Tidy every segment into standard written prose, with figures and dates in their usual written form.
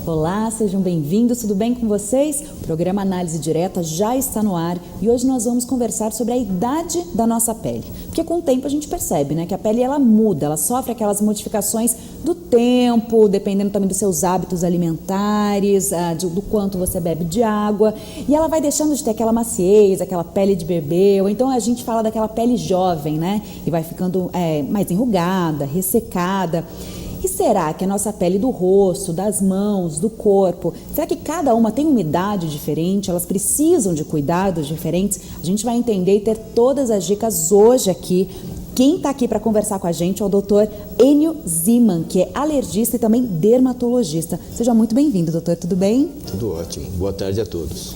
Olá, sejam bem-vindos, tudo bem com vocês? O programa Análise Direta já está no ar e hoje nós vamos conversar sobre a idade da nossa pele. Porque com o tempo a gente percebe, né, que a pele ela muda, ela sofre aquelas modificações do tempo, dependendo também dos seus hábitos alimentares, do quanto você bebe de água, e ela vai deixando de ter aquela maciez, aquela pele de bebê, ou então a gente fala daquela pele jovem, né, e vai ficando mais enrugada, ressecada. E será que a nossa pele do rosto, das mãos, do corpo, será que cada uma tem uma idade diferente? Elas precisam de cuidados diferentes? A gente vai entender e ter todas as dicas hoje aqui. Quem está aqui para conversar com a gente é o Dr. Enio Ziman, que é alergista e também dermatologista. Seja muito bem-vindo, doutor, tudo bem? Tudo ótimo. Boa tarde a todos.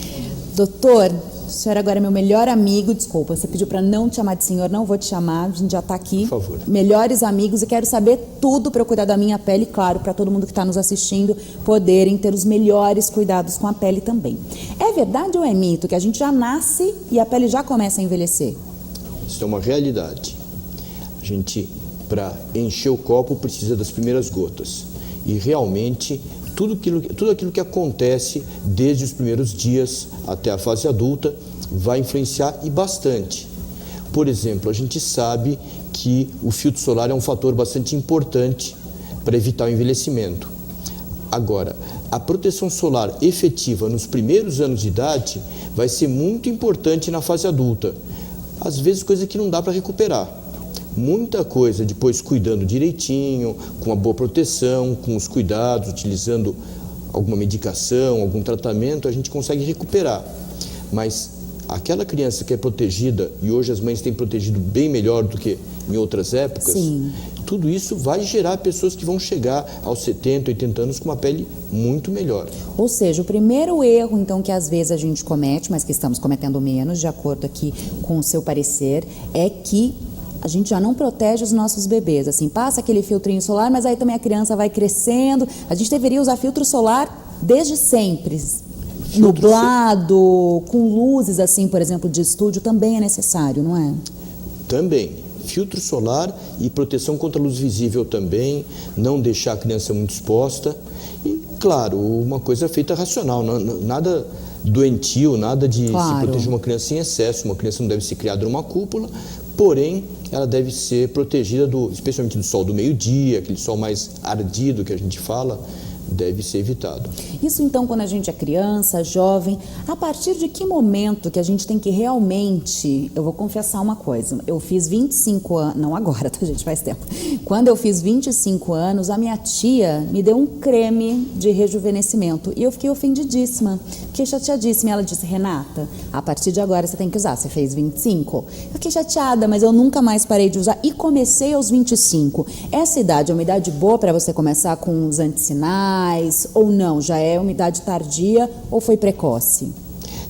Doutor, o senhor agora é meu melhor amigo, desculpa, você pediu para não te chamar de senhor, não vou te chamar, a gente já está aqui. Por favor. Melhores amigos e quero saber tudo para eu cuidar da minha pele, claro, para todo mundo que está nos assistindo poderem ter os melhores cuidados com a pele também. É verdade ou é mito que a gente já nasce e a pele já começa a envelhecer? Isso é uma realidade. A gente, para encher o copo, precisa das primeiras gotas. E realmente, tudo aquilo que acontece desde os primeiros dias até a fase adulta vai influenciar e bastante. Por exemplo, a gente sabe que o filtro solar é um fator bastante importante para evitar o envelhecimento. Agora, a proteção solar efetiva nos primeiros anos de idade vai ser muito importante na fase adulta. Às vezes, coisa que não dá para recuperar. Muita coisa depois cuidando direitinho, com uma boa proteção, com os cuidados, utilizando alguma medicação, algum tratamento, a gente consegue recuperar. Mas aquela criança que é protegida, e hoje as mães têm protegido bem melhor do que em outras épocas, sim, tudo isso vai gerar pessoas que vão chegar aos 70, 80 anos com uma pele muito melhor. Ou seja, o primeiro erro, então, que às vezes a gente comete, mas que estamos cometendo menos, de acordo aqui com o seu parecer, é que a gente já não protege os nossos bebês, assim, passa aquele filtrinho solar, mas aí também a criança vai crescendo. A gente deveria usar filtro solar desde sempre, nublado, com luzes, assim, por exemplo, de estúdio, também é necessário, não é? Também. Filtro solar e proteção contra a luz visível também, não deixar a criança muito exposta. E, claro, uma coisa feita racional, nada doentio, nada de se proteger uma criança em excesso. Uma criança não deve ser criada numa cúpula, porém, ela deve ser protegida, especialmente do sol do meio-dia, aquele sol mais ardido que a gente fala, deve ser evitado. Isso então quando a gente é criança, jovem, a partir de que momento que a gente tem que realmente, eu vou confessar uma coisa, eu fiz 25 anos, não agora, tá gente, faz tempo, quando eu fiz 25 anos, a minha tia me deu um creme de rejuvenescimento e eu fiquei ofendidíssima, fiquei chateadíssima, ela disse, Renata, a partir de agora você tem que usar, você fez 25, eu fiquei chateada, mas eu nunca mais parei de usar e comecei aos 25, essa idade é uma idade boa para você começar com os antissinais, ou não? Já é uma idade tardia ou foi precoce?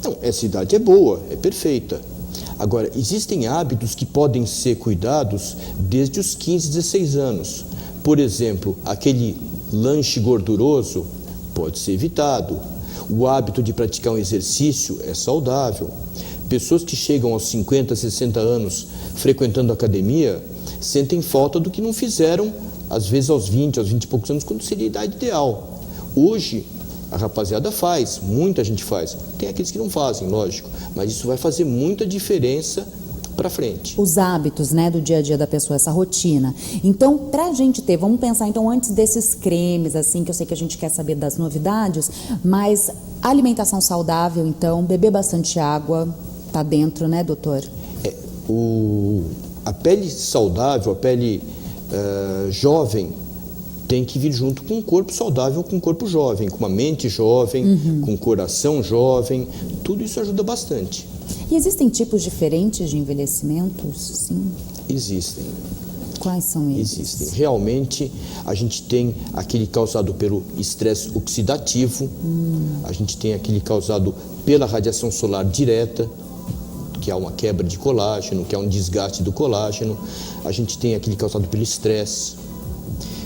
Não, essa idade é boa, é perfeita. Agora, existem hábitos que podem ser cuidados desde os 15, 16 anos. Por exemplo, aquele lanche gorduroso pode ser evitado. O hábito de praticar um exercício é saudável. Pessoas que chegam aos 50, 60 anos frequentando a academia sentem falta do que não fizeram às vezes aos 20 e poucos anos, quando seria a idade ideal. Hoje, a rapaziada faz, muita gente faz. Tem aqueles que não fazem, lógico, mas isso vai fazer muita diferença para frente. Os hábitos, né, do dia a dia da pessoa, essa rotina. Então, para a gente ter, vamos pensar então antes desses cremes, assim, que eu sei que a gente quer saber das novidades, mas alimentação saudável, então, beber bastante água, tá dentro, né, doutor? A pele saudável, a pele jovem tem que vir junto com um corpo saudável, com um corpo jovem, com uma mente jovem, com um coração jovem, tudo isso ajuda bastante. E existem tipos diferentes de envelhecimentos? Sim. Existem. Quais são eles? Existem. Realmente, a gente tem aquele causado pelo estresse oxidativo, a gente tem aquele causado pela radiação solar direta, que há uma quebra de colágeno, que há um desgaste do colágeno. A gente tem aquele causado pelo estresse.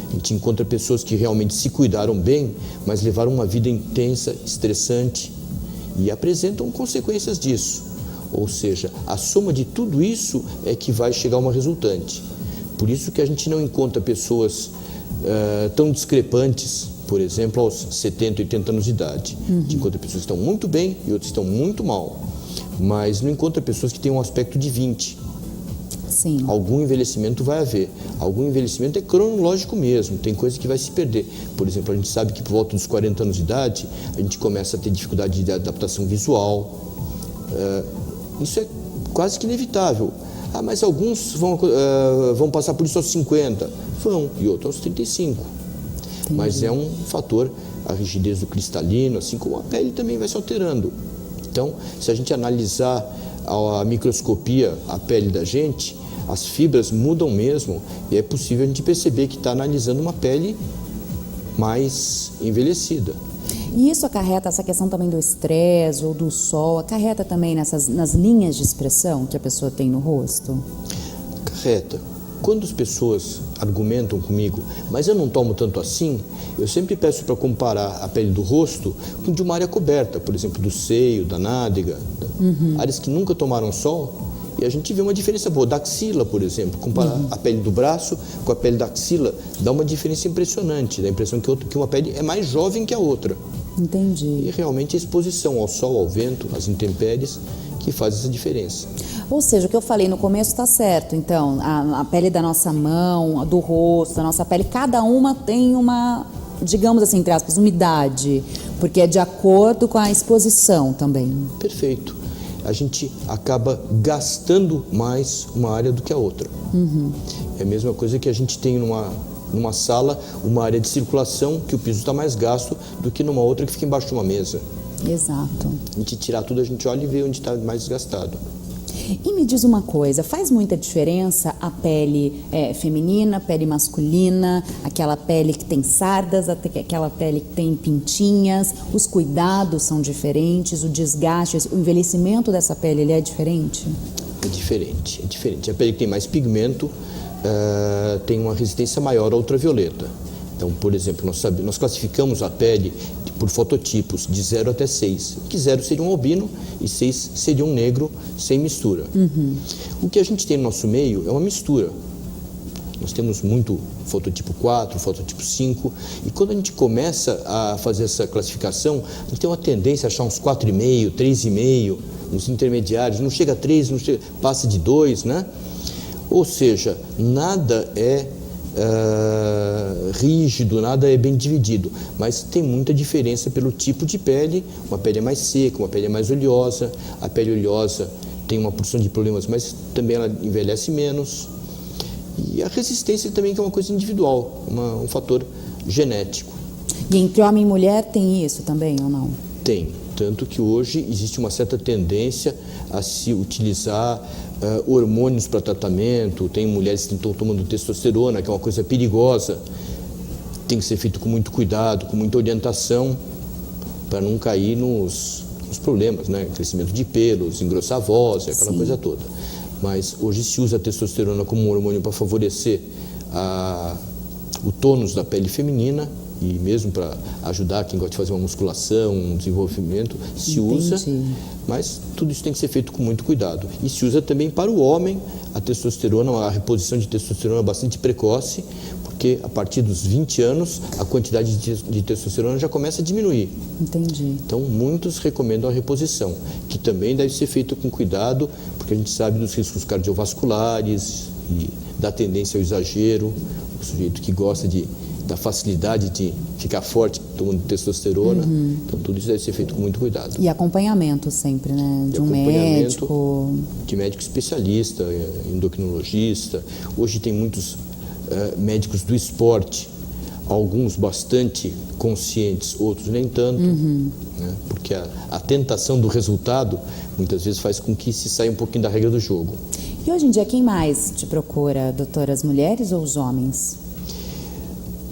A gente encontra pessoas que realmente se cuidaram bem, mas levaram uma vida intensa, estressante e apresentam consequências disso. Ou seja, a soma de tudo isso é que vai chegar a uma resultante. Por isso que a gente não encontra pessoas tão discrepantes, por exemplo, aos 70, 80 anos de idade. A gente encontra pessoas que estão muito bem e outras que estão muito mal. Mas não encontra pessoas que têm um aspecto de 20. Sim. Algum envelhecimento vai haver. Algum envelhecimento é cronológico mesmo, tem coisa que vai se perder. Por exemplo, a gente sabe que por volta dos 40 anos de idade, a gente começa a ter dificuldade de adaptação visual. Isso é quase que inevitável. Mas alguns vão passar por isso aos 50. Vão, e outros aos 35. Entendi. Mas é um fator, a rigidez do cristalino, assim como a pele também vai se alterando. Então, se a gente analisar a microscopia, a pele da gente, as fibras mudam mesmo e é possível a gente perceber que está analisando uma pele mais envelhecida. E isso acarreta, essa questão também do estresse ou do sol, acarreta também nas linhas de expressão que a pessoa tem no rosto? Acarreta. Quando as pessoas argumentam comigo, mas eu não tomo tanto assim, eu sempre peço para comparar a pele do rosto com de uma área coberta, por exemplo, do seio, da nádega, áreas que nunca tomaram sol, e a gente vê uma diferença boa. Da axila, por exemplo, comparar a pele do braço com a pele da axila, dá uma diferença impressionante, dá a impressão que uma pele é mais jovem que a outra. Entendi. E realmente a exposição ao sol, ao vento, às intempéries, que faz essa diferença. Ou seja, o que eu falei no começo está certo. Então, a pele da nossa mão, do rosto, da nossa pele, cada uma tem uma, digamos assim, entre aspas, uma idade, porque é de acordo com a exposição também. Perfeito. A gente acaba gastando mais uma área do que a outra. É a mesma coisa que a gente tem numa sala, uma área de circulação que o piso está mais gasto do que numa outra que fica embaixo de uma mesa. Exato. A gente tirar tudo, a gente olha e vê onde está mais desgastado. E me diz uma coisa, faz muita diferença a pele feminina, pele masculina, aquela pele que tem sardas, aquela pele que tem pintinhas, os cuidados são diferentes, o desgaste, o envelhecimento dessa pele, ele é diferente? É diferente, é diferente. A pele que tem mais pigmento tem uma resistência maior à ultravioleta. Então, por exemplo, nós classificamos a pele por fototipos de 0 até 6, que 0 seria um albino e 6 seria um negro sem mistura. O que a gente tem no nosso meio é uma mistura. Nós temos muito fototipo 4, fototipo 5, e quando a gente começa a fazer essa classificação, a gente tem uma tendência a achar uns 4,5, 3,5, uns intermediários, não chega a 3, não chega, passa de 2, né? Ou seja, nada é rígido, nada é bem dividido, mas tem muita diferença pelo tipo de pele. Uma pele é mais seca, uma pele é mais oleosa. A pele oleosa tem uma porção de problemas, mas também ela envelhece menos. E a resistência também, que é uma coisa individual, um fator genético. E entre homem e mulher tem isso também ou não? Tem, tanto que hoje existe uma certa tendência a se utilizar hormônios para tratamento. Tem mulheres que estão tomando testosterona, que é uma coisa perigosa. Tem que ser feito com muito cuidado, com muita orientação, para não cair nos problemas, né? Crescimento de pelos, engrossar a voz, aquela coisa toda. Mas hoje se usa a testosterona como um hormônio para favorecer o tônus da pele feminina, e mesmo para ajudar quem gosta de fazer uma musculação, um desenvolvimento, se usa, mas tudo isso tem que ser feito com muito cuidado. E se usa também para o homem a testosterona, a reposição de testosterona é bastante precoce, porque a partir dos 20 anos a quantidade de testosterona já começa a diminuir. Entendi. Então muitos recomendam a reposição, que também deve ser feito com cuidado, porque a gente sabe dos riscos cardiovasculares e da tendência ao exagero, o sujeito que gosta da facilidade de ficar forte tomando testosterona. Então tudo isso deve ser feito com muito cuidado. E acompanhamento sempre, né? De um médico. De médico especialista, endocrinologista. Hoje tem muitos médicos do esporte, alguns bastante conscientes, outros nem tanto, né? Porque a tentação do resultado muitas vezes faz com que se saia um pouquinho da regra do jogo. E hoje em dia quem mais te procura, doutora, as mulheres ou os homens?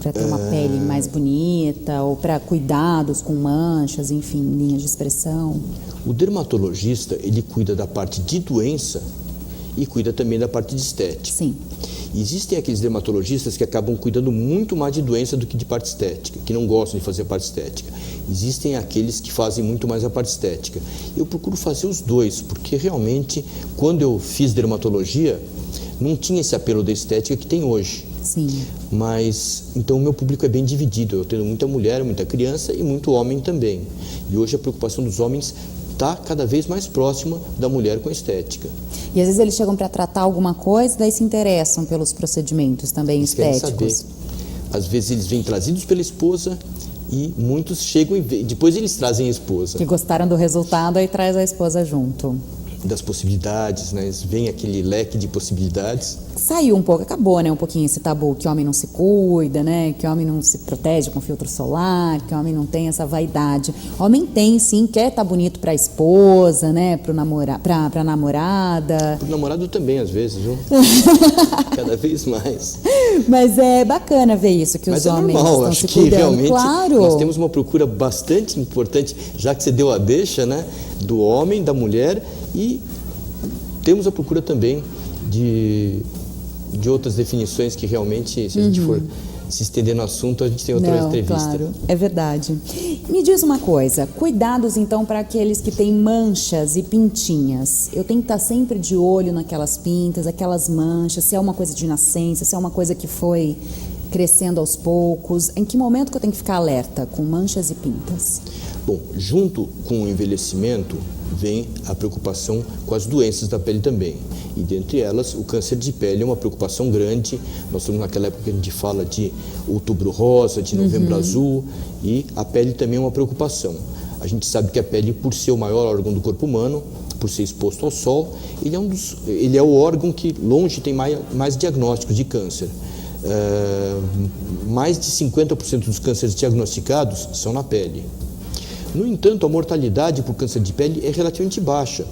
Para ter uma pele mais bonita ou para cuidados com manchas, enfim, linhas de expressão? O dermatologista, ele cuida da parte de doença e cuida também da parte de estética. Sim. Existem aqueles dermatologistas que acabam cuidando muito mais de doença do que de parte estética, que não gostam de fazer a parte estética. Existem aqueles que fazem muito mais a parte estética. Eu procuro fazer os dois, porque realmente, quando eu fiz dermatologia, não tinha esse apelo da estética que tem hoje. Sim. Mas, então, o meu público é bem dividido. Eu tenho muita mulher, muita criança e muito homem também. E hoje a preocupação dos homens está cada vez mais próxima da mulher com a estética. E às vezes eles chegam para tratar alguma coisa, daí se interessam pelos procedimentos também Eles querem estéticos. saber. Às vezes eles vêm trazidos pela esposa e muitos chegam e depois eles trazem a esposa. Que gostaram do resultado, aí traz a esposa junto. Das possibilidades, né? Vem aquele leque de possibilidades. Saiu um pouco, acabou, né, um pouquinho esse tabu, que homem não se cuida, né, que homem não se protege com filtro solar, que homem não tem essa vaidade. Homem tem, sim, quer estar bonito para a esposa, né, para a namorada. Pro namorado também, às vezes, viu? Cada vez mais. Mas é bacana ver isso, que os homens normal, estão acho se que cuidando. realmente Claro. nós temos uma procura bastante importante, já que você deu a deixa, né, do homem, da mulher, e temos a procura também de outras definições que realmente, se a gente for se estender no assunto, a gente tem outra entrevista. Claro, é verdade. Me diz uma coisa, cuidados então para aqueles que têm manchas e pintinhas. Eu tenho que estar sempre de olho naquelas pintas, aquelas manchas, se é uma coisa de nascença, se é uma coisa que foi crescendo aos poucos. Em que momento que eu tenho que ficar alerta com manchas e pintas? Bom, junto com o envelhecimento vem a preocupação com as doenças da pele também. E dentre elas, o câncer de pele é uma preocupação grande. Nós estamos naquela época que a gente fala de outubro rosa, de novembro azul, e a pele também é uma preocupação. A gente sabe que a pele, por ser o maior órgão do corpo humano, por ser exposto ao sol, ele é o órgão que longe tem mais diagnósticos de câncer. Mais de 50% dos cânceres diagnosticados são na pele. No entanto, a mortalidade por câncer de pele é relativamente baixa,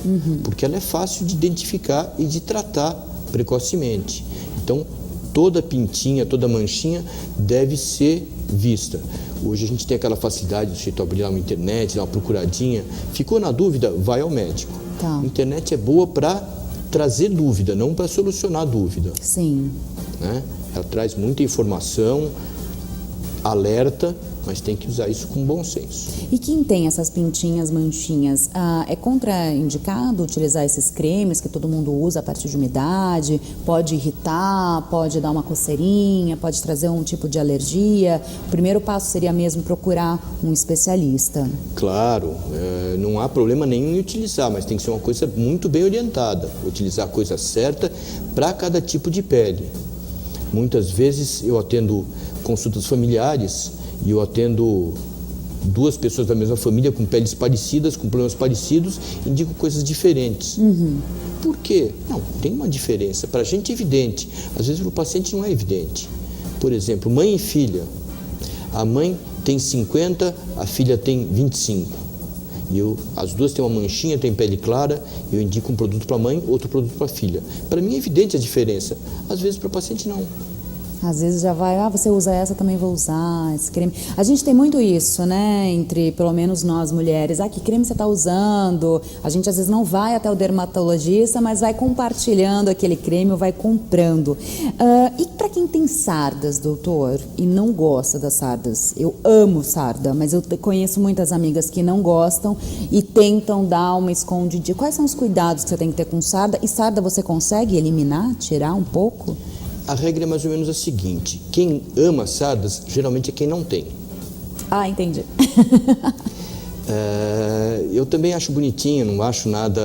porque ela é fácil de identificar e de tratar precocemente. Então, toda pintinha, toda manchinha deve ser vista. Hoje a gente tem aquela facilidade do jeito abrir lá uma internet, dar uma procuradinha. Ficou na dúvida? Vai ao médico. Tá. A internet é boa para trazer dúvida, não para solucionar dúvida. Sim. Né? Ela traz muita informação, alerta, mas tem que usar isso com bom senso. E quem tem essas pintinhas, manchinhas, é contraindicado utilizar esses cremes que todo mundo usa a partir de uma idade? Pode irritar, pode dar uma coceirinha, pode trazer um tipo de alergia? O primeiro passo seria mesmo procurar um especialista. Claro, não há problema nenhum em utilizar, mas tem que ser uma coisa muito bem orientada. Utilizar a coisa certa para cada tipo de pele. Muitas vezes eu atendo consultas familiares e eu atendo duas pessoas da mesma família com peles parecidas, com problemas parecidos, indico coisas diferentes. Por quê? Não, tem uma diferença. Para a gente é evidente, às vezes para o paciente não é evidente. Por exemplo, mãe e filha. A mãe tem 50, a filha tem 25. As duas têm uma manchinha, têm pele clara, eu indico um produto para a mãe, outro produto para a filha. Para mim é evidente a diferença, às vezes para o paciente não. Às vezes já vai, você usa essa, também vou usar esse creme. A gente tem muito isso, né, entre pelo menos nós mulheres. Que creme você está usando? A gente às vezes não vai até o dermatologista, mas vai compartilhando aquele creme ou vai comprando. E para quem tem sardas, doutor, e não gosta das sardas? Eu amo sarda, mas eu conheço muitas amigas que não gostam e tentam dar uma escondidinha. Quais são os cuidados que você tem que ter com sarda? E sarda você consegue eliminar, tirar um pouco? A regra é mais ou menos a seguinte: quem ama sardas geralmente é quem não tem. Entendi. Eu também acho bonitinho, não acho nada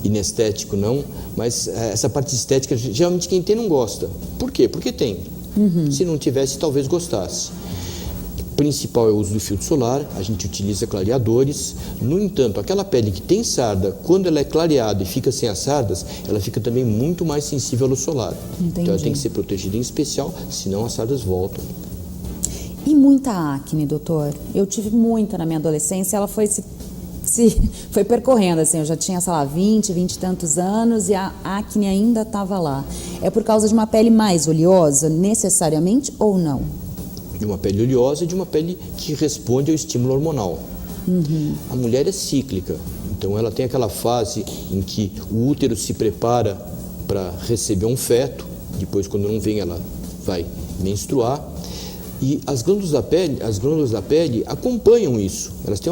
inestético não, mas essa parte estética geralmente quem tem não gosta. Por quê? Porque tem. Se não tivesse, talvez gostasse. O principal é o uso do filtro solar, a gente utiliza clareadores. No entanto, aquela pele que tem sarda, quando ela é clareada e fica sem as sardas, ela fica também muito mais sensível à luz solar. Entendi. Então ela tem que ser protegida em especial, senão as sardas voltam. E muita acne, doutor? Eu tive muita na minha adolescência, ela foi foi percorrendo, assim, eu já tinha, sei lá, 20 e tantos anos e a acne ainda estava lá. É por causa de uma pele mais oleosa, necessariamente, ou não? De uma pele oleosa e de uma pele que responde ao estímulo hormonal. A mulher é cíclica, então ela tem aquela fase em que o útero se prepara para receber um feto depois quando não vem ela vai menstruar. E as glândulas da pele acompanham isso. Elas têm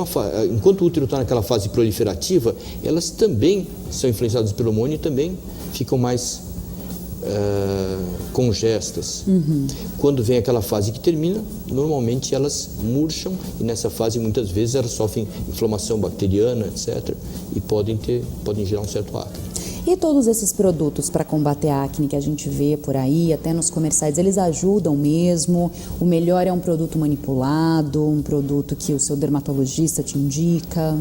enquanto o útero está naquela fase proliferativa, elas também são influenciadas pelo hormônio e também ficam mais congestas. Quando vem aquela fase que termina, normalmente elas murcham e nessa fase muitas vezes elas sofrem inflamação bacteriana, etc. E podem gerar um certo acne. E todos esses produtos para combater a acne que a gente vê por aí, até nos comerciais, eles ajudam mesmo? O melhor é um produto manipulado, um produto que o seu dermatologista te indica?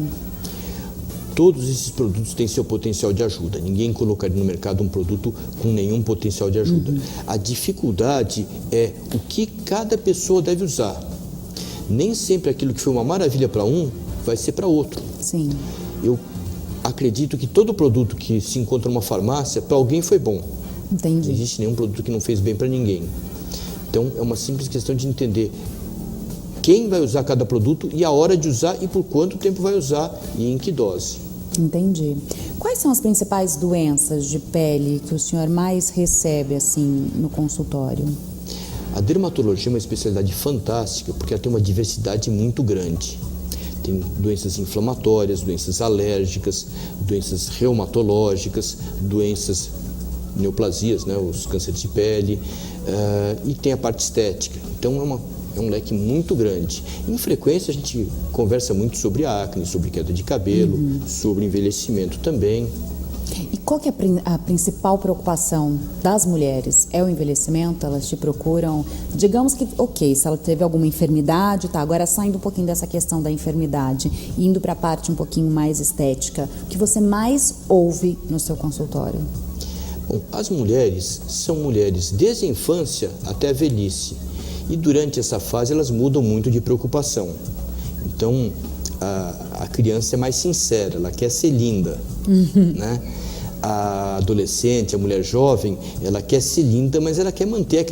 Todos esses produtos têm seu potencial de ajuda. Ninguém colocaria no mercado um produto com nenhum potencial de ajuda. A dificuldade é o que cada pessoa deve usar. Nem sempre aquilo que foi uma maravilha para um vai ser para outro. Sim. Eu acredito que todo produto que se encontra numa farmácia, para alguém foi bom. Entendi. Não existe nenhum produto que não fez bem para ninguém. Então, é uma simples questão de entender quem vai usar cada produto e a hora de usar e por quanto tempo vai usar e em que dose. Entendi. Quais são as principais doenças de pele que o senhor mais recebe, assim, no consultório? A dermatologia é uma especialidade fantástica porque ela tem uma diversidade muito grande. Tem doenças inflamatórias, doenças alérgicas, doenças reumatológicas, doenças neoplasias, né, os cânceres de pele, e tem a parte estética. Então é um leque muito grande. Em frequência a gente conversa muito sobre acne, sobre queda de cabelo, sobre envelhecimento também. E qual que é a principal preocupação das mulheres? É o envelhecimento? Elas te procuram? Digamos que, ok, se ela teve alguma enfermidade, tá, agora saindo um pouquinho dessa questão da enfermidade, indo para a parte um pouquinho mais estética, o que você mais ouve no seu consultório? Bom, as mulheres são mulheres desde a infância até a velhice. E durante essa fase elas mudam muito de preocupação. Então, a criança é mais sincera, ela quer ser linda, né? A adolescente, a mulher jovem, ela quer ser linda, mas ela quer manter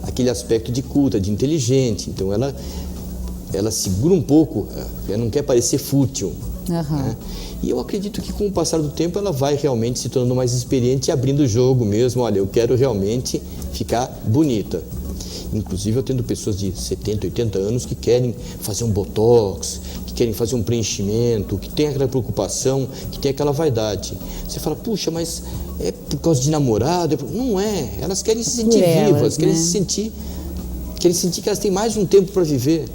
aquele aspecto de culta, de inteligente. Então, ela segura um pouco, ela não quer parecer fútil. Né? E eu acredito que com o passar do tempo ela vai realmente se tornando mais experiente e abrindo o jogo mesmo. Olha, eu quero realmente ficar bonita. Inclusive eu tendo pessoas de 70, 80 anos que querem fazer um botox, que querem fazer um preenchimento, que tem aquela preocupação, que tem aquela vaidade. Você fala, puxa, mas é por causa de namorado? Não é, elas querem se sentir vivas, querem sentir que elas têm mais um tempo para viver.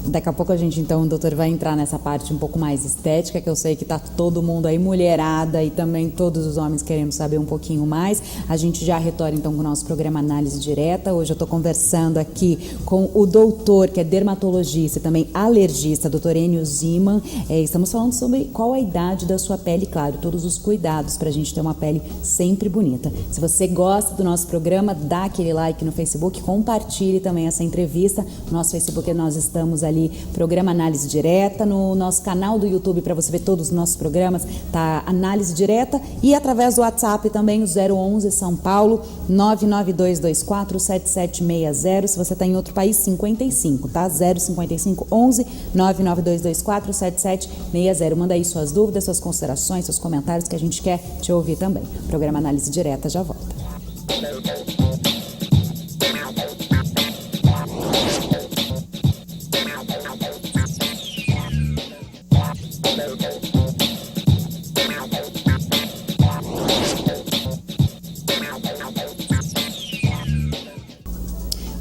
Daqui a pouco a gente, então, doutor, vai entrar nessa parte um pouco mais estética, que eu sei que tá todo mundo aí, mulherada e também todos os homens querendo saber um pouquinho mais. A gente já retorna, então, com o nosso programa Análise Direta. Hoje eu estou conversando aqui com o doutor, que é dermatologista e também alergista, doutor Enio Ziman. Estamos falando sobre qual a idade da sua pele, claro, todos os cuidados para a gente ter uma pele sempre bonita. Se você gosta do nosso programa, dá aquele like no Facebook, compartilhe também essa entrevista. No nosso Facebook nós estamos ali, programa Análise Direta, no nosso canal do YouTube para você ver todos os nossos programas, tá Análise Direta, e através do WhatsApp também, o 011 São Paulo 992247760. Se você está em outro país, 55, tá? 055 11 992247760. Manda aí suas dúvidas, suas considerações, seus comentários, que a gente quer te ouvir também. O programa Análise Direta já volta.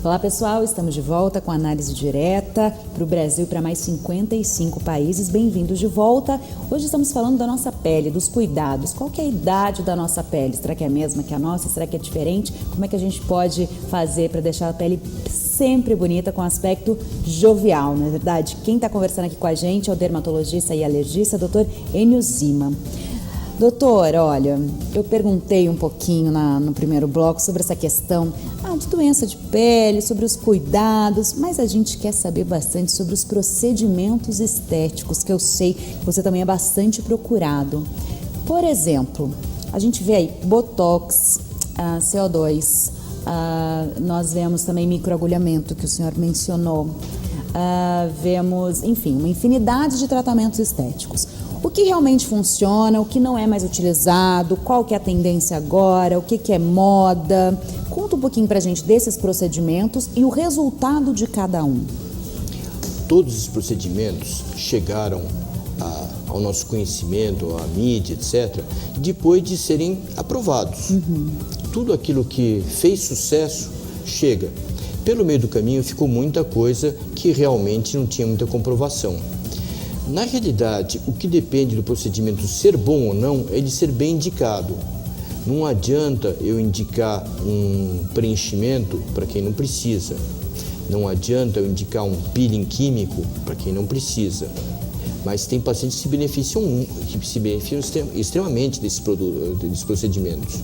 Olá pessoal, estamos de volta com a Análise Direta para o Brasil e para mais 55 países. Bem-vindos de volta. Hoje estamos falando da nossa pele, dos cuidados. Qual que é a idade da nossa pele? Será que é a mesma que a nossa? Será que é diferente? Como é que a gente pode fazer para deixar a pele sempre bonita, com aspecto jovial, não é verdade? Quem está conversando aqui com a gente é o dermatologista e alergista, Dr. Enio Ziman. Doutor, olha, eu perguntei um pouquinho no primeiro bloco sobre essa questão de doença de pele, sobre os cuidados, mas a gente quer saber bastante sobre os procedimentos estéticos, que eu sei que você também é bastante procurado. Por exemplo, a gente vê aí Botox, CO2, nós vemos também microagulhamento, que o senhor mencionou, vemos, enfim, uma infinidade de tratamentos estéticos. O que realmente funciona, o que não é mais utilizado, qual que é a tendência agora, o que é moda. Conta um pouquinho pra gente desses procedimentos e o resultado de cada um. Todos os procedimentos chegaram ao nosso conhecimento, à mídia, etc., depois de serem aprovados. Tudo aquilo que fez sucesso chega. Pelo meio do caminho ficou muita coisa que realmente não tinha muita comprovação. Na realidade, o que depende do procedimento ser bom ou não é de ser bem indicado. Não adianta eu indicar um preenchimento para quem não precisa. Não adianta eu indicar um peeling químico para quem não precisa. Mas tem pacientes que se beneficiam extremamente desses procedimentos.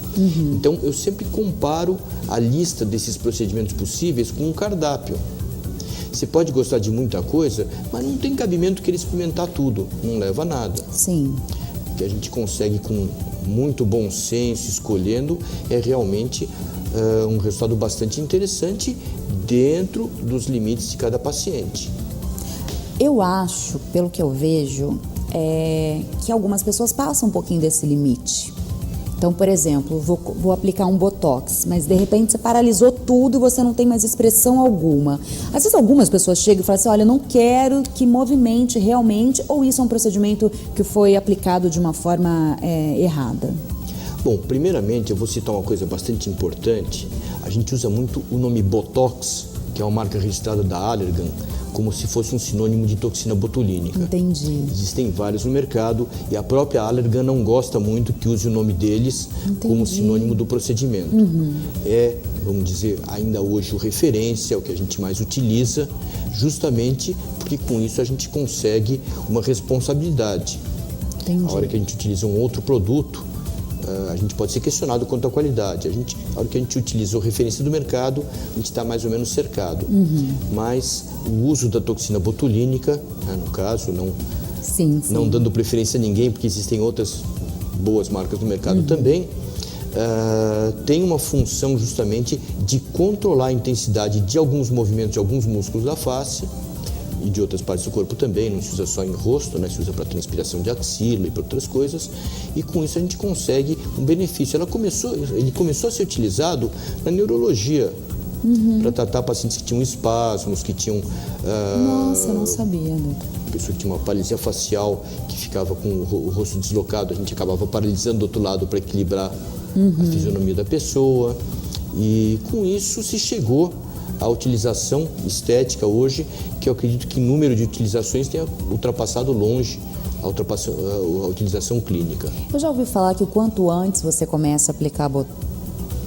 Então, eu sempre comparo a lista desses procedimentos possíveis com um cardápio. Você pode gostar de muita coisa, mas não tem cabimento querer experimentar tudo, não leva a nada. Sim. O que a gente consegue com muito bom senso, escolhendo, é realmente um resultado bastante interessante dentro dos limites de cada paciente. Eu acho, pelo que eu vejo, que algumas pessoas passam um pouquinho desse limite. Então, por exemplo, vou aplicar um Botox, mas de repente você paralisou tudo e você não tem mais expressão alguma. Às vezes algumas pessoas chegam e falam assim, olha, eu não quero que movimente realmente, ou isso é um procedimento que foi aplicado de uma forma errada? Bom, primeiramente eu vou citar uma coisa bastante importante. A gente usa muito o nome Botox, que é uma marca registrada da Allergan, como se fosse um sinônimo de toxina botulínica. Entendi. Existem vários no mercado e a própria Allergan não gosta muito que use o nome deles como sinônimo do procedimento. É, vamos dizer, ainda hoje o referência, é o que a gente mais utiliza, justamente porque com isso a gente consegue uma responsabilidade. Entendi. A hora que a gente utiliza um outro produto, a gente pode ser questionado quanto à qualidade. A hora que a gente utiliza a referência do mercado, a gente está mais ou menos cercado. Mas o uso da toxina botulínica, no caso, não dando preferência a ninguém, porque existem outras boas marcas no mercado também, tem uma função justamente de controlar a intensidade de alguns movimentos de alguns músculos da face e de outras partes do corpo também, não se usa só em rosto, né? Se usa para transpiração de axila e para outras coisas, e com isso a gente consegue um benefício. Ele começou a ser utilizado na neurologia, para tratar pacientes que tinham espasmos, que tinham... Nossa, eu não sabia, né? Pessoa que tinha uma paralisia facial, que ficava com o rosto deslocado, a gente acabava paralisando do outro lado para equilibrar a fisionomia da pessoa, e com isso se chegou a utilização estética hoje, que eu acredito que o número de utilizações tenha ultrapassado longe a utilização clínica. Eu já ouvi falar que o quanto antes você começa a aplicar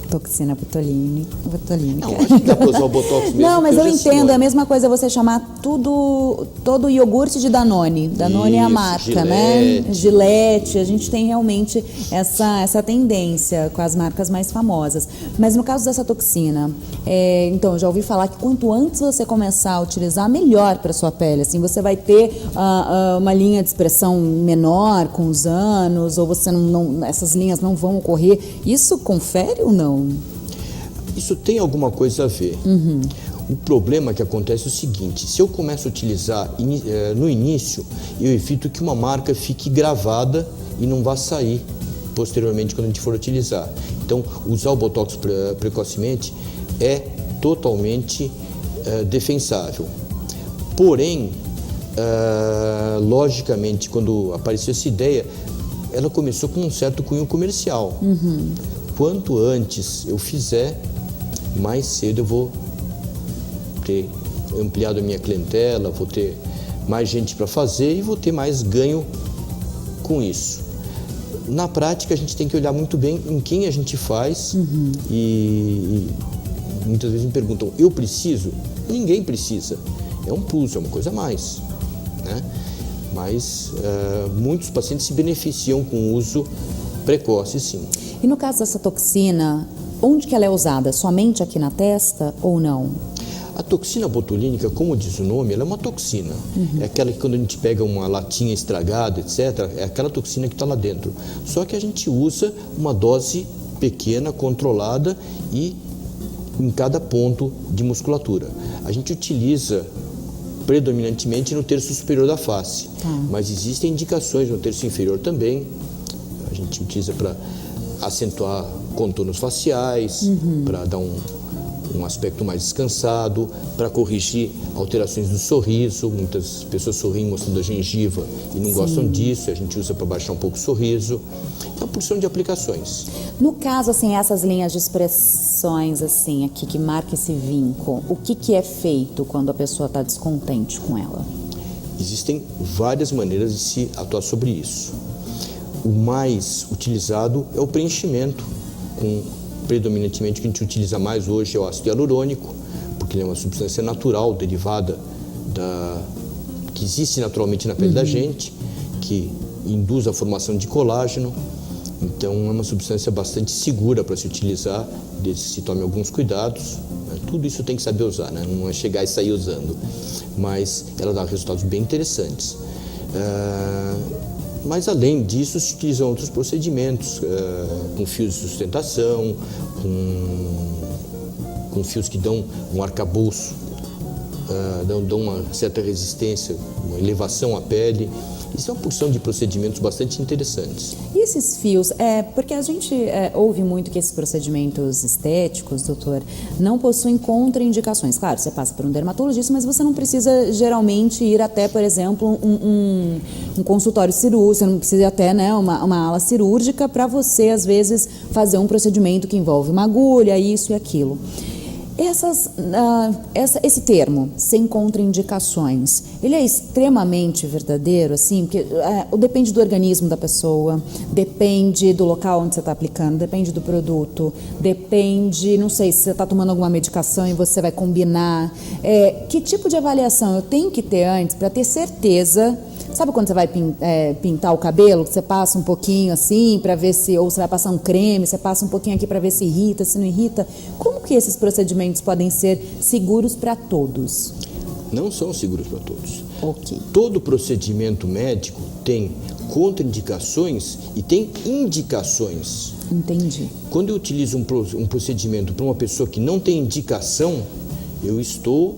toxina botulínica. Não, acho que dá para usar o Botox mesmo. Não, mas eu já entendo, é a mesma coisa você chamar todo iogurte de Danone. Danone é a marca, Gillette, né? Gillette, a gente tem realmente essa tendência com as marcas mais famosas. Mas no caso dessa toxina, então, eu já ouvi falar que quanto antes você começar a utilizar, melhor para sua pele. Assim, você vai ter uma linha de expressão menor com os anos, ou você essas linhas não vão ocorrer. Isso confere ou não? Isso tem alguma coisa a ver. O problema que acontece é o seguinte: se eu começo a utilizar no início, eu evito que uma marca fique gravada e não vá sair posteriormente quando a gente for utilizar. Então, usar o Botox precocemente é totalmente defensável. Porém, logicamente, quando apareceu essa ideia, ela começou com um certo cunho comercial. Quanto antes eu fizer, mais cedo eu vou ter ampliado a minha clientela, vou ter mais gente para fazer e vou ter mais ganho com isso. Na prática, a gente tem que olhar muito bem em quem a gente faz e muitas vezes me perguntam, eu preciso? Ninguém precisa. É um plus, é uma coisa a mais, né? Mas muitos pacientes se beneficiam com o uso precoce, sim. E no caso dessa toxina, onde que ela é usada? Somente aqui na testa ou não? A toxina botulínica, como diz o nome, ela é uma toxina. É aquela que quando a gente pega uma latinha estragada, etc., é aquela toxina que está lá dentro. Só que a gente usa uma dose pequena, controlada e em cada ponto de musculatura. A gente utiliza predominantemente no terço superior da face. Mas existem indicações no terço inferior também. A gente utiliza para acentuar contornos faciais, para dar um aspecto mais descansado, para corrigir alterações do sorriso. Muitas pessoas sorriem mostrando a gengiva e não gostam disso, a gente usa para baixar um pouco o sorriso. É uma porção de aplicações. No caso, assim, essas linhas de expressões, assim, aqui, que marca esse vinco, o que é feito quando a pessoa está descontente com ela? Existem várias maneiras de se atuar sobre isso. O mais utilizado é o preenchimento, predominantemente o que a gente utiliza mais hoje é o ácido hialurônico, porque ele é uma substância natural derivada que existe naturalmente na pele da gente, que induz a formação de colágeno. Então é uma substância bastante segura para se utilizar, desde que se tome alguns cuidados. Tudo isso tem que saber usar, né? Não é chegar e sair usando, mas ela dá resultados bem interessantes. Mas além disso, se utilizam outros procedimentos, com fios de sustentação, com fios que dão um arcabouço, dão uma certa resistência, uma elevação à pele. Isso é uma porção de procedimentos bastante interessantes. E esses fios, porque a gente ouve muito que esses procedimentos estéticos, doutor, não possuem contraindicações. Claro, você passa por um dermatologista, mas você não precisa geralmente ir até, por exemplo, um consultório cirúrgico, você não precisa ir até, né, uma ala cirúrgica para você, às vezes, fazer um procedimento que envolve uma agulha, isso e aquilo. Esse termo, sem contraindicações, ele é extremamente verdadeiro, assim, porque depende do organismo da pessoa, depende do local onde você está aplicando, depende do produto, depende, não sei, se você está tomando alguma medicação e você vai combinar. Que tipo de avaliação eu tenho que ter antes para ter certeza? Sabe quando você vai pintar o cabelo, que você passa um pouquinho assim para ver se, ou você vai passar um creme, você passa um pouquinho aqui para ver se irrita, se não irrita? Como que esses procedimentos podem ser seguros para todos? Não são seguros para todos. Ok. Todo procedimento médico tem contraindicações e tem indicações. Entendi. Quando eu utilizo um procedimento para uma pessoa que não tem indicação, eu estou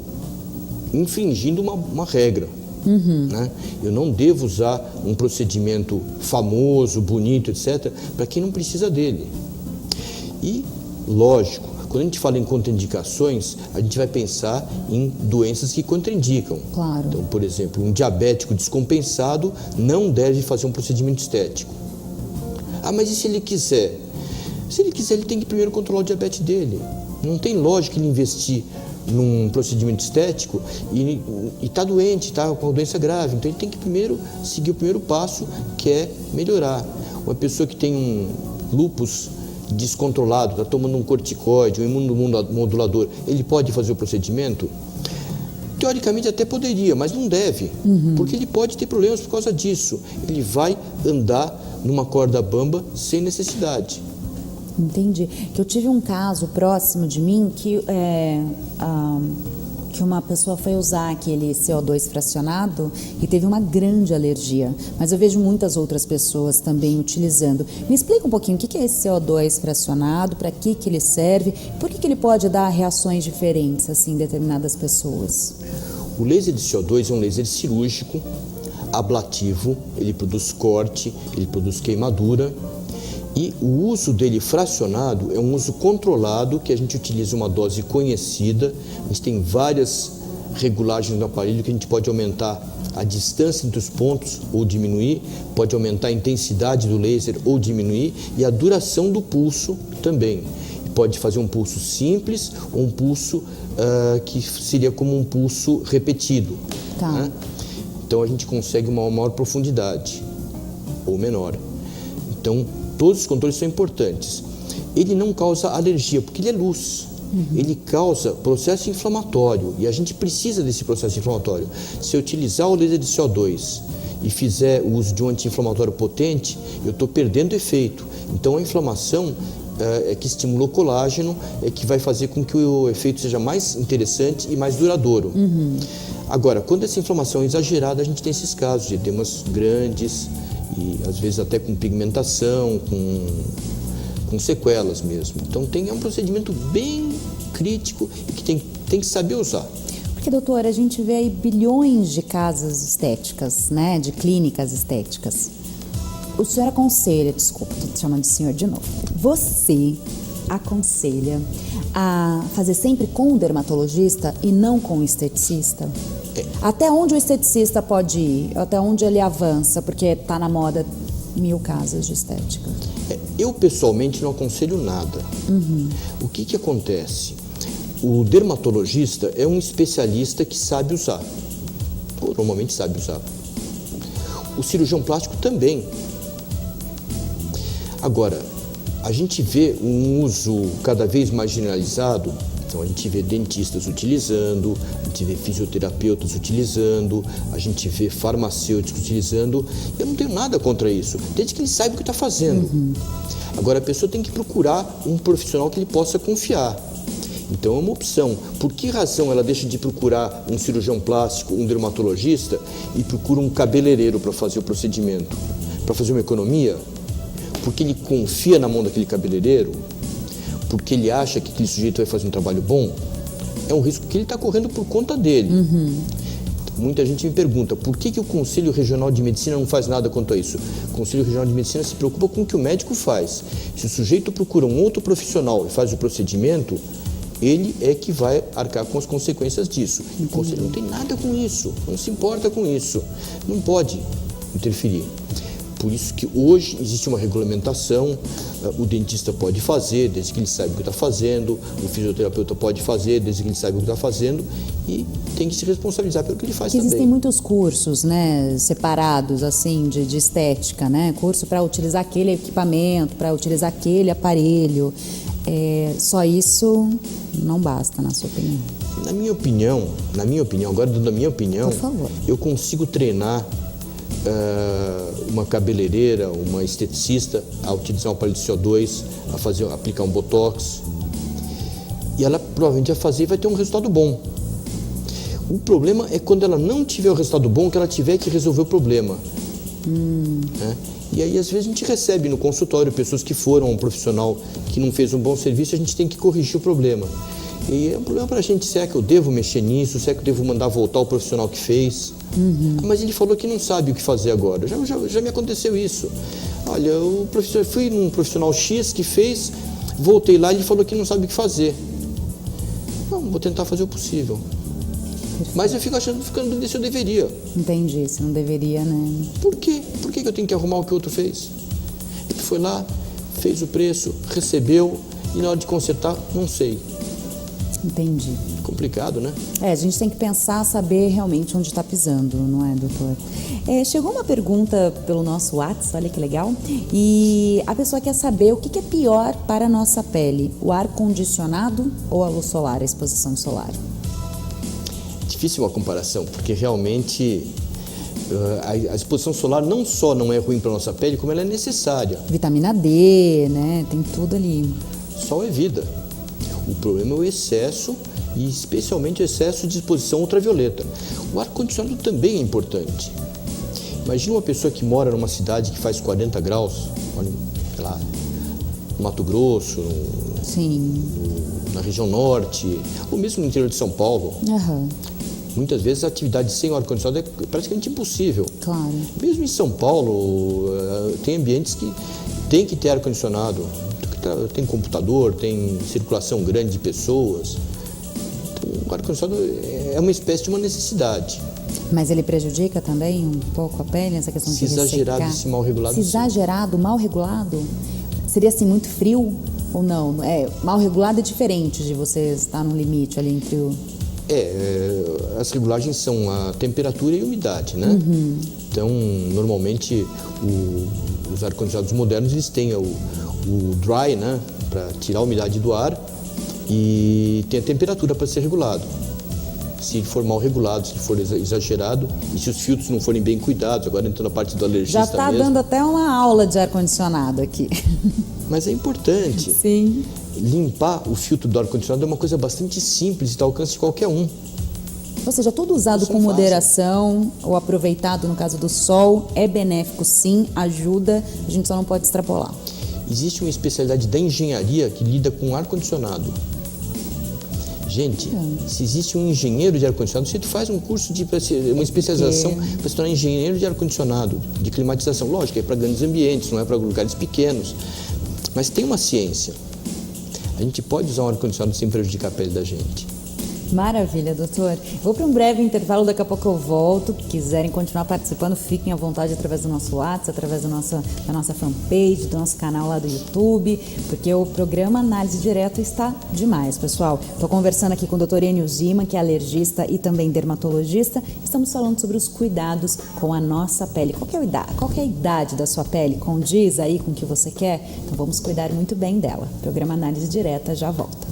infringindo uma regra. Né? Eu não devo usar um procedimento famoso, bonito, etc., para quem não precisa dele. E, lógico, quando a gente fala em contraindicações, a gente vai pensar em doenças que contraindicam. Claro. Então, por exemplo, um diabético descompensado não deve fazer um procedimento estético. Mas e se ele quiser? Se ele quiser, ele tem que primeiro controlar o diabetes dele. Não tem lógica ele investir num procedimento estético e está doente, está com uma doença grave. Então ele tem que primeiro seguir o primeiro passo, que é melhorar. Uma pessoa que tem um lúpus descontrolado, está tomando um corticoide, um imunomodulador, ele pode fazer o procedimento? Teoricamente até poderia, mas não deve, porque ele pode ter problemas por causa disso. Ele vai andar numa corda bamba sem necessidade. Entendi. Que eu tive um caso próximo de mim que uma pessoa foi usar aquele CO2 fracionado e teve uma grande alergia. Mas eu vejo muitas outras pessoas também utilizando. Me explica um pouquinho o que é esse CO2 fracionado, para que ele serve, por que ele pode dar reações diferentes assim, em determinadas pessoas? O laser de CO2 é um laser cirúrgico, ablativo, ele produz corte, ele produz queimadura. E o uso dele fracionado é um uso controlado, que a gente utiliza uma dose conhecida. A gente tem várias regulagens no aparelho que a gente pode aumentar a distância entre os pontos ou diminuir, pode aumentar a intensidade do laser ou diminuir, e a duração do pulso também. Pode fazer um pulso simples ou um pulso que seria como um pulso repetido. Tá. Né? Então a gente consegue uma maior profundidade ou menor. Então todos os controles são importantes. Ele não causa alergia, porque ele é luz. Ele causa processo inflamatório, e a gente precisa desse processo inflamatório. Se eu utilizar o laser de CO2 e fizer o uso de um anti-inflamatório potente, eu estou perdendo efeito. Então a inflamação que estimula o colágeno, é que vai fazer com que o efeito seja mais interessante e mais duradouro. Agora, quando essa inflamação é exagerada, a gente tem esses casos de edemas grandes, e às vezes até com pigmentação, com sequelas mesmo. Então é um procedimento bem crítico e que tem que saber usar. Porque, doutora, a gente vê aí bilhões de casas estéticas, né, de clínicas estéticas. O senhor aconselha, desculpa, estou te chamando de senhor de novo. Você aconselha a fazer sempre com o dermatologista e não com o esteticista? Até onde o esteticista pode ir? Até onde ele avança? Porque está na moda 1000 casas de estética. Eu, pessoalmente, não aconselho nada. O que acontece? O dermatologista é um especialista que sabe usar, ou normalmente sabe usar. O cirurgião plástico também. Agora, a gente vê um uso cada vez mais generalizado, então a gente vê dentistas utilizando, a gente vê fisioterapeutas utilizando, a gente vê farmacêuticos utilizando. Eu não tenho nada contra isso, desde que ele saiba o que está fazendo. Agora, a pessoa tem que procurar um profissional que ele possa confiar. Então é uma opção. Por que razão ela deixa de procurar um cirurgião plástico, um dermatologista e procura um cabeleireiro para fazer o procedimento? Para fazer uma economia? Porque ele confia na mão daquele cabeleireiro? Porque ele acha que aquele sujeito vai fazer um trabalho bom? É um risco que ele está correndo por conta dele. Muita gente me pergunta, por que o Conselho Regional de Medicina não faz nada quanto a isso? O Conselho Regional de Medicina se preocupa com o que o médico faz. Se o sujeito procura um outro profissional e faz o procedimento, ele é que vai arcar com as consequências disso. O Conselho não tem nada com isso, não se importa com isso, não pode interferir. Por isso que hoje existe uma regulamentação, o dentista pode fazer, desde que ele saiba o que está fazendo, o fisioterapeuta pode fazer, desde que ele saiba o que está fazendo, e tem que se responsabilizar pelo que ele faz também. Existem muitos cursos, né, separados, assim, de estética, né, curso para utilizar aquele equipamento, para utilizar aquele aparelho. Só isso não basta, na sua opinião? Na minha opinião, agora dando a minha opinião, por favor, eu consigo treinar uma cabeleireira, uma esteticista a utilizar um aparelho de CO2, a aplicar um botox, e ela provavelmente vai fazer e vai ter um resultado bom. O problema é quando ela não tiver o resultado bom, que ela tiver que resolver o problema. Né? E aí, às vezes, a gente recebe no consultório pessoas que foram a um profissional que não fez um bom serviço, a gente tem que corrigir o problema. E é um problema para a gente, será que eu devo mexer nisso, será que eu devo mandar voltar o profissional que fez? Mas ele falou que não sabe o que fazer agora, já me aconteceu isso. Olha, fui num profissional X que fez, voltei lá e ele falou que não sabe o que fazer. Não, vou tentar fazer o possível. Mas eu fico achando, ficando dúvida se eu deveria. Entendi, se não deveria, né? Por quê? Por que eu tenho que arrumar o que o outro fez? Ele foi lá, fez o preço, recebeu e na hora de consertar, não sei. Entendi. Complicado, né? A gente tem que pensar, saber realmente onde está pisando, não é, doutor? Chegou uma pergunta pelo nosso WhatsApp, olha que legal, e a pessoa quer saber o que é pior para a nossa pele, o ar-condicionado ou a luz solar, a exposição solar? Difícil uma comparação, porque realmente a exposição solar não só não é ruim para a nossa pele, como ela é necessária. Vitamina D, né? Tem tudo ali. Sol é vida. O problema é o excesso, e especialmente o excesso de exposição ultravioleta. O ar-condicionado também é importante. Imagina uma pessoa que mora numa cidade que faz 40 graus, sei lá, no Mato Grosso, na região norte, ou mesmo no interior de São Paulo. Muitas vezes a atividade sem o ar-condicionado é praticamente impossível. Claro. Mesmo em São Paulo, tem ambientes que tem que ter ar-condicionado. Tem computador, tem circulação grande de pessoas. Então, o ar-condicionado é uma espécie de uma necessidade. Mas ele prejudica também um pouco a pele, essa questão de ressecar? Se exagerado, se mal regulado. Se exagerado, mal regulado? Seria assim, muito frio ou não? Mal regulado é diferente de você estar no limite ali entre o... As regulagens são a temperatura e a umidade, né? Então, normalmente, os ar-condicionados modernos, eles têm o dry, né? Para tirar a umidade do ar, e tem a temperatura para ser regulado. Se for mal regulado, se for exagerado, e se os filtros não forem bem cuidados, agora entrando na parte do alergista mesmo. Já está dando até uma aula de ar-condicionado aqui. Mas é importante. Sim. Limpar o filtro do ar-condicionado é uma coisa bastante simples, está ao alcance de qualquer um. Ou seja, tudo usado com moderação ou aproveitado no caso do sol é benéfico sim, ajuda, a gente só não pode extrapolar. Existe uma especialidade da engenharia que lida com ar-condicionado. Gente, se existe um engenheiro de ar-condicionado, você faz um curso uma especialização para se tornar engenheiro de ar-condicionado, de climatização. Lógico, é para grandes ambientes, não é para lugares pequenos. Mas tem uma ciência. A gente pode usar um ar-condicionado sem prejudicar a pele da gente. Maravilha, doutor. Vou para um breve intervalo, daqui a pouco eu volto. Quiserem continuar participando, fiquem à vontade através do nosso WhatsApp, através da nossa fanpage, do nosso canal lá do YouTube, porque o programa Análise Direta está demais, pessoal. Estou conversando aqui com o doutor Enio Zima, que é alergista e também dermatologista. Estamos falando sobre os cuidados com a nossa pele. Qual que é a idade da sua pele? Condiz aí com o que você quer? Então vamos cuidar muito bem dela. O programa Análise Direta já volta.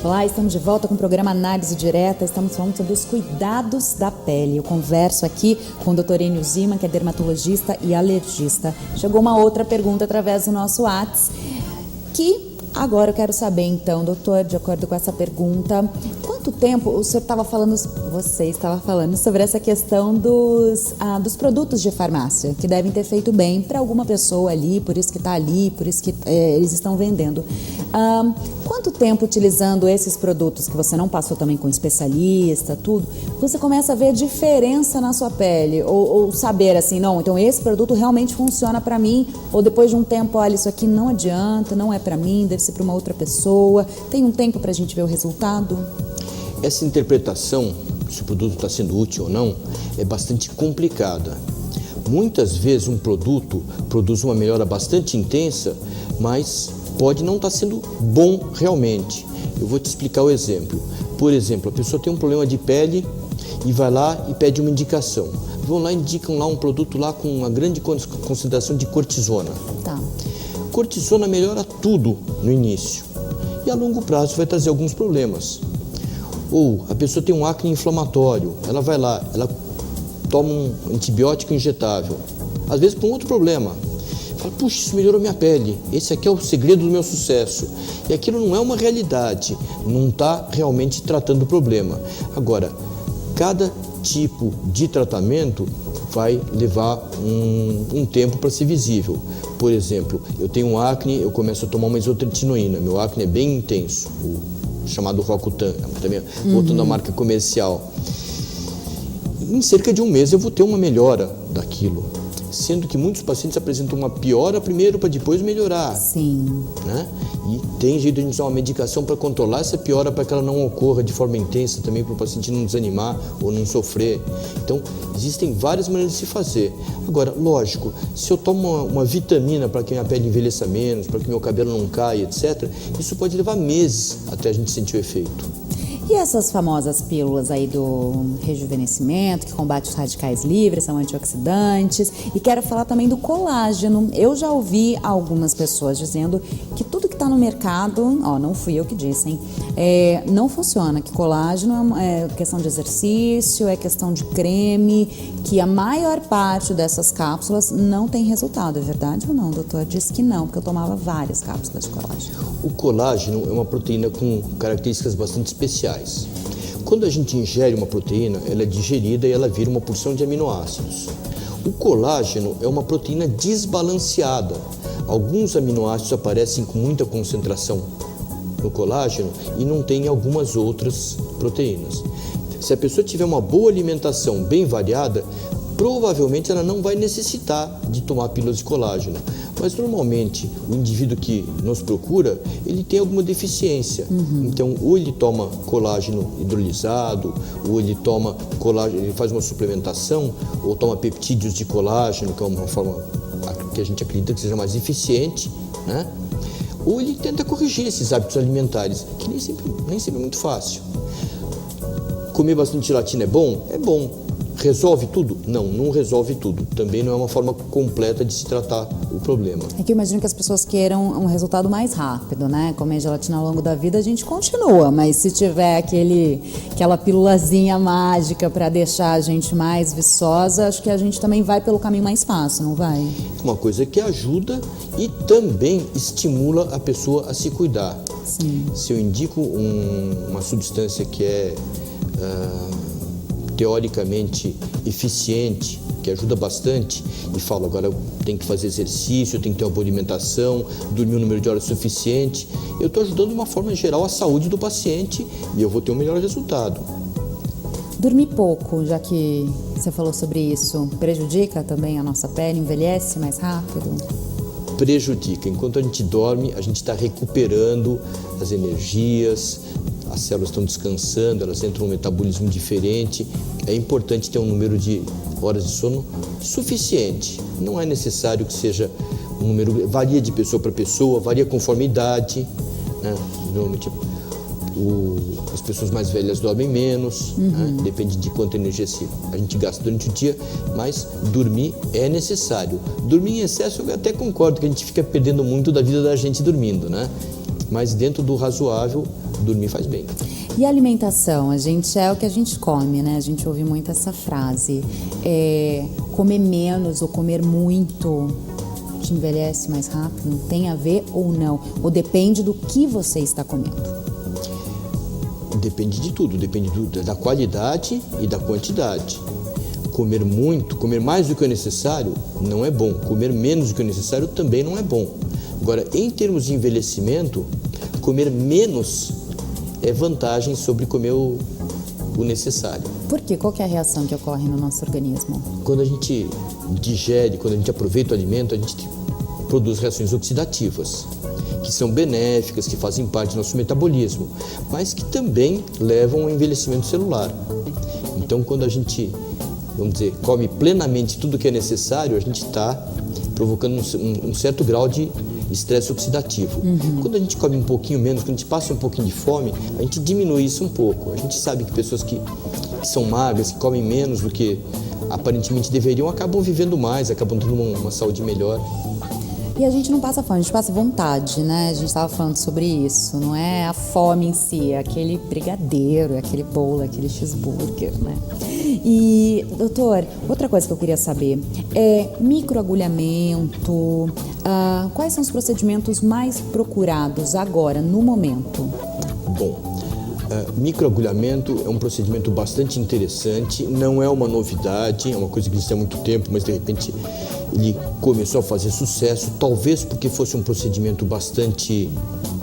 Olá, estamos de volta com o programa Análise Direta. Estamos falando sobre os cuidados da pele. Eu converso aqui com o Dr. Enio Zima, que é dermatologista e alergista. Chegou uma outra pergunta através do nosso WhatsApp, que agora eu quero saber então, doutor, de acordo com essa pergunta, quanto tempo você estava falando sobre essa questão dos produtos de farmácia, que devem ter feito bem para alguma pessoa ali, por isso que está ali, por isso que eles estão vendendo. Quanto tempo utilizando esses produtos que você não passou também com especialista, tudo, você começa a ver diferença na sua pele, ou saber assim, não, então esse produto realmente funciona para mim, ou depois de um tempo, olha, isso aqui não adianta, não é para mim, deve ser para uma outra pessoa. Tem um tempo para a gente ver o resultado? Essa interpretação, se o produto está sendo útil ou não, é bastante complicada. Muitas vezes um produto produz uma melhora bastante intensa, mas pode não estar sendo bom realmente. Eu vou te explicar o exemplo. Por exemplo, a pessoa tem um problema de pele e vai lá e pede uma indicação. Vão lá e indicam lá um produto lá com uma grande concentração de cortisona. Tá. Cortisona melhora tudo no início e a longo prazo vai trazer alguns problemas. Ou a pessoa tem um acne inflamatório, ela vai lá, ela toma um antibiótico injetável, às vezes por um outro problema. Fala, puxa, isso melhorou minha pele, esse aqui é o segredo do meu sucesso. E aquilo não é uma realidade, não está realmente tratando o problema. Agora, cada tipo de tratamento vai levar um tempo para ser visível. Por exemplo, eu tenho um acne, eu começo a tomar uma isotretinoína, meu acne é bem intenso, o chamado Roacutan, também voltando à marca comercial. Em cerca de um mês eu vou ter uma melhora daquilo, sendo que muitos pacientes apresentam uma piora primeiro para depois melhorar. Sim. Né? E tem jeito de a gente usar uma medicação para controlar essa piora, para que ela não ocorra de forma intensa também, para o paciente não desanimar ou não sofrer. Então, existem várias maneiras de se fazer. Agora, lógico, se eu tomo uma vitamina para que minha pele envelheça menos, para que meu cabelo não caia, etc., isso pode levar meses até a gente sentir o efeito. E essas famosas pílulas aí do rejuvenescimento, que combate os radicais livres, são antioxidantes. E quero falar também do colágeno. Eu já ouvi algumas pessoas dizendo que tudo que está no mercado, não fui eu que disse, hein? Não funciona, que colágeno é questão de exercício, é questão de creme, que a maior parte dessas cápsulas não tem resultado. É verdade ou não, doutor? Disse que não, porque eu tomava várias cápsulas de colágeno. O colágeno é uma proteína com características bastante especiais. Quando a gente ingere uma proteína, ela é digerida e ela vira uma porção de aminoácidos. O colágeno é uma proteína desbalanceada. Alguns aminoácidos aparecem com muita concentração no colágeno e não tem algumas outras proteínas. Se a pessoa tiver uma boa alimentação bem variada, provavelmente ela não vai necessitar de tomar pílulas de colágeno. Mas normalmente o indivíduo que nos procura, ele tem alguma deficiência. Então, ou ele toma colágeno hidrolisado, ou ele toma colágeno, ele faz uma suplementação, ou toma peptídeos de colágeno, que é uma forma que a gente acredita que seja mais eficiente, né? Ou ele tenta corrigir esses hábitos alimentares, que nem sempre é muito fácil. Comer bastante gelatina é bom? É bom. Resolve tudo? Não, não resolve tudo. Também não é uma forma completa de se tratar o problema. É que eu imagino que as pessoas queiram um resultado mais rápido, né? Comer gelatina ao longo da vida a gente continua, mas se tiver aquela pílulazinha mágica para deixar a gente mais viçosa, acho que a gente também vai pelo caminho mais fácil, não vai? Uma coisa que ajuda e também estimula a pessoa a se cuidar. Sim. Se eu indico uma substância que é teoricamente eficiente, que ajuda bastante, e falo agora eu tenho que fazer exercício, eu tenho que ter uma boa alimentação, dormir um número de horas suficiente, eu estou ajudando de uma forma geral a saúde do paciente e eu vou ter um melhor resultado. Dormir pouco, já que você falou sobre isso, prejudica também a nossa pele, envelhece mais rápido? Prejudica. Enquanto a gente dorme, a gente está recuperando as energias, as células estão descansando, elas entram num metabolismo diferente. É importante ter um número de horas de sono suficiente. Não é necessário que seja um número, varia de pessoa para pessoa, varia conforme a idade, né? Normalmente as pessoas mais velhas dormem menos, né? Depende de quanta energia a gente gasta durante o dia, mas dormir é necessário. Dormir em excesso, eu até concordo que a gente fica perdendo muito da vida da gente dormindo, né? Mas dentro do razoável, dormir faz bem. E a alimentação? A gente é o que a gente come, né? A gente ouve muito essa frase. Comer menos ou comer muito te envelhece mais rápido? Tem a ver ou não? Ou depende do que você está comendo? Depende de tudo, depende da qualidade e da quantidade. Comer muito, comer mais do que é necessário não é bom. Comer menos do que é necessário também não é bom. Agora, em termos de envelhecimento, comer menos é vantagem sobre comer o necessário. Por quê? Qual que é a reação que ocorre no nosso organismo? Quando a gente digere, quando a gente aproveita o alimento, a gente produz reações oxidativas, que são benéficas, que fazem parte do nosso metabolismo, mas que também levam ao envelhecimento celular. Então, quando a gente, vamos dizer, come plenamente tudo que é necessário, a gente está provocando um certo grau de estresse oxidativo. Quando a gente come um pouquinho menos, quando a gente passa um pouquinho de fome, a gente diminui isso um pouco. A gente sabe que pessoas que são magras, que comem menos do que aparentemente deveriam, acabam vivendo mais, acabam tendo uma saúde melhor. E a gente não passa fome, a gente passa vontade, né? A gente estava falando sobre isso, não é a fome em si, é aquele brigadeiro, é aquele bolo, é aquele cheeseburger, né? E, doutor, outra coisa que eu queria saber é microagulhamento, quais são os procedimentos mais procurados agora, no momento? Bom, microagulhamento é um procedimento bastante interessante, não é uma novidade, é uma coisa que existe há muito tempo, mas de repente ele começou a fazer sucesso, talvez porque fosse um procedimento bastante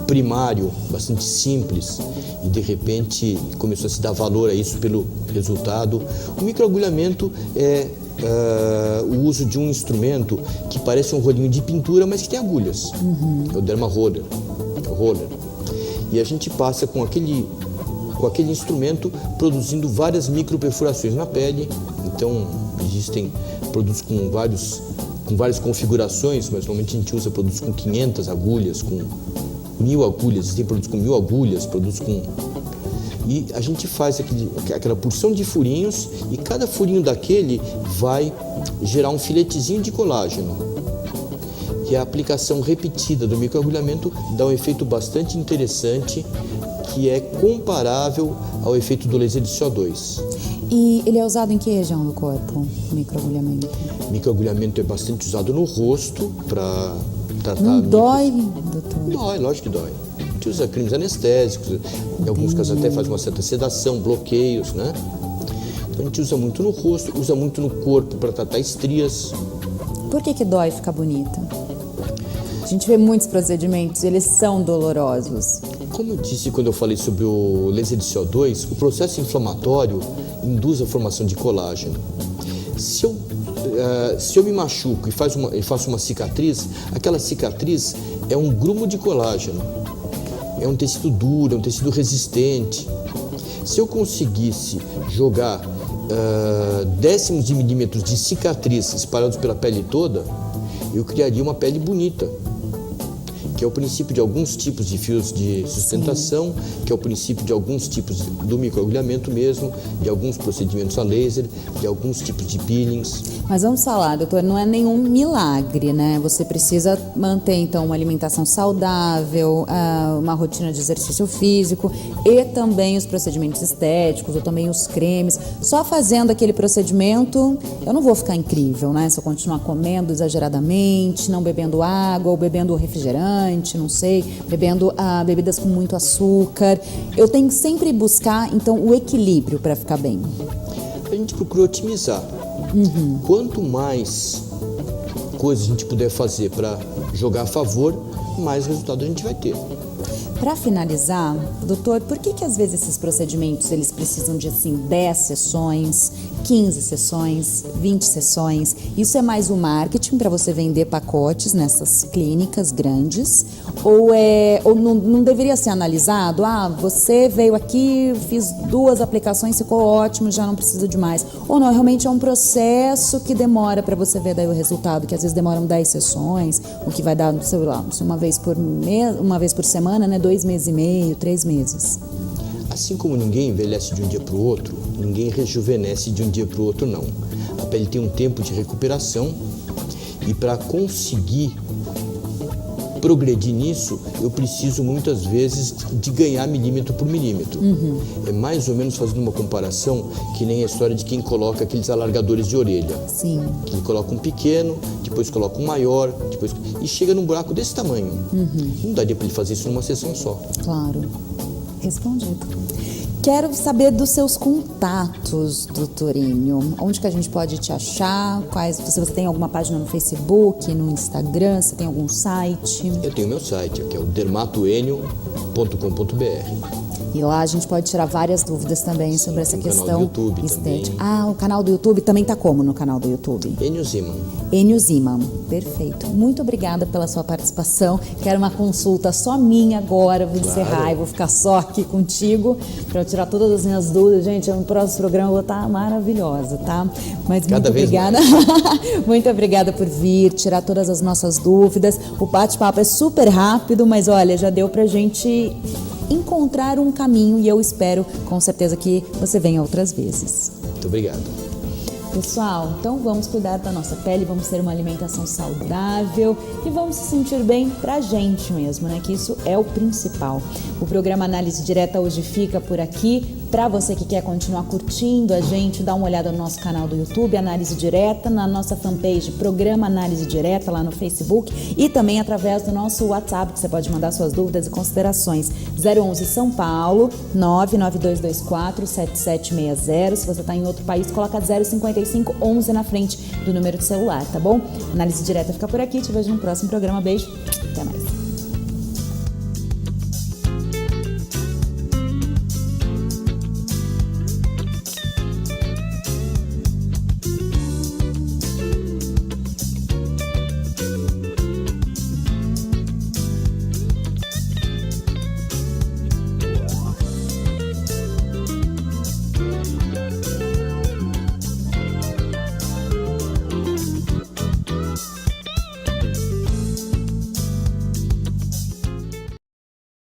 primário, bastante simples, e de repente começou a se dar valor a isso pelo resultado. O microagulhamento é o uso de um instrumento que parece um rolinho de pintura, mas que tem agulhas. É o derma roller. E a gente passa com aquele instrumento produzindo várias microperfurações na pele. Então existem produtos com várias configurações, mas normalmente a gente usa produtos com 500 agulhas, com 1000 agulhas, existem produtos com 1000 agulhas, produtos com... E a gente faz aquela porção de furinhos e cada furinho daquele vai gerar um filetezinho de colágeno. E a aplicação repetida do microagulhamento dá um efeito bastante interessante, que é comparável ao efeito do laser de CO2. E ele é usado em que região do corpo, o microagulhamento? Microagulhamento é bastante usado no rosto para tratar... Não dói, doutor? Dói, lógico que dói. A gente usa cremes anestésicos, em alguns casos até faz uma certa sedação, bloqueios, né? Então a gente usa muito no rosto, usa muito no corpo para tratar estrias. Por que dói ficar bonita? A gente vê muitos procedimentos, eles são dolorosos. Como eu disse quando eu falei sobre o laser de CO2, o processo inflamatório induz a formação de colágeno. Se eu me machuco e faço uma cicatriz, aquela cicatriz é um grumo de colágeno. É um tecido duro, é um tecido resistente. Se eu conseguisse jogar décimos de milímetros de cicatriz espalhados pela pele toda, eu criaria uma pele bonita. que é o princípio de alguns tipos de fios de sustentação, que é o princípio de alguns tipos do microagulhamento mesmo, de alguns procedimentos a laser, de alguns tipos de peelings. Mas vamos falar, doutor, não é nenhum milagre, né? Você precisa manter, então, uma alimentação saudável, uma rotina de exercício físico e também os procedimentos estéticos, ou também os cremes. Só fazendo aquele procedimento, eu não vou ficar incrível, né? Se eu continuar comendo exageradamente, não bebendo água, ou bebendo refrigerante, não sei, bebendo bebidas com muito açúcar. Eu tenho que sempre buscar, então, o equilíbrio para ficar bem. A gente procura otimizar. Quanto mais coisas a gente puder fazer para jogar a favor, mais resultado a gente vai ter. Para finalizar, doutor, por que às vezes esses procedimentos eles precisam de assim 10 sessões, 15 sessões, 20 sessões? Isso é mais o marketing para você vender pacotes nessas clínicas grandes? Ou não deveria ser analisado? Você veio aqui, fiz 2 aplicações, ficou ótimo, já não precisa de mais. Ou não, realmente é um processo que demora para você ver daí o resultado, que às vezes demoram 10 sessões, o que vai dar, sei lá, uma vez por mês, uma vez por semana, né? 2 meses e meio, 3 meses. Assim como ninguém envelhece de um dia para o outro, ninguém rejuvenesce de um dia para o outro, não. A pele tem um tempo de recuperação e para conseguir progredir nisso, eu preciso muitas vezes de ganhar milímetro por milímetro. É mais ou menos fazendo uma comparação que nem a história de quem coloca aqueles alargadores de orelha. Sim. Que ele coloca um pequeno, depois coloca um maior, e chega num buraco desse tamanho. Não daria para ele fazer isso numa sessão só. Claro. Respondido. Quero saber dos seus contatos, doutorinho. Onde que a gente pode te achar? Se você tem alguma página no Facebook, no Instagram, se tem algum site? Eu tenho meu site, que é o dermatoenio.com.br. E lá a gente pode tirar várias dúvidas também sobre essa questão canal do YouTube estética. também. O canal do YouTube também tá como no canal do YouTube? Enio Ziman. Enio Ziman, perfeito. Muito obrigada pela sua participação. Quero uma consulta só minha agora, vou encerrar e vou ficar só aqui contigo para eu tirar todas as minhas dúvidas. Gente, no próximo programa eu vou estar maravilhosa, tá? Mas muito obrigada. Muito obrigada por vir, tirar todas as nossas dúvidas. O bate-papo é super rápido, mas olha, já deu pra gente encontrar um caminho e eu espero com certeza que você venha outras vezes. Muito obrigado. Pessoal, então vamos cuidar da nossa pele, vamos ter uma alimentação saudável e vamos se sentir bem pra gente mesmo, né? Que isso é o principal. O programa Análise Direta hoje fica por aqui. Para você que quer continuar curtindo a gente, dá uma olhada no nosso canal do YouTube, Análise Direta, na nossa fanpage Programa Análise Direta, lá no Facebook e também através do nosso WhatsApp, que você pode mandar suas dúvidas e considerações. 011 São Paulo, 992247760. Se você está em outro país, coloca 05511 na frente do número de celular, tá bom? Análise Direta fica por aqui, te vejo no próximo programa. Beijo, até mais.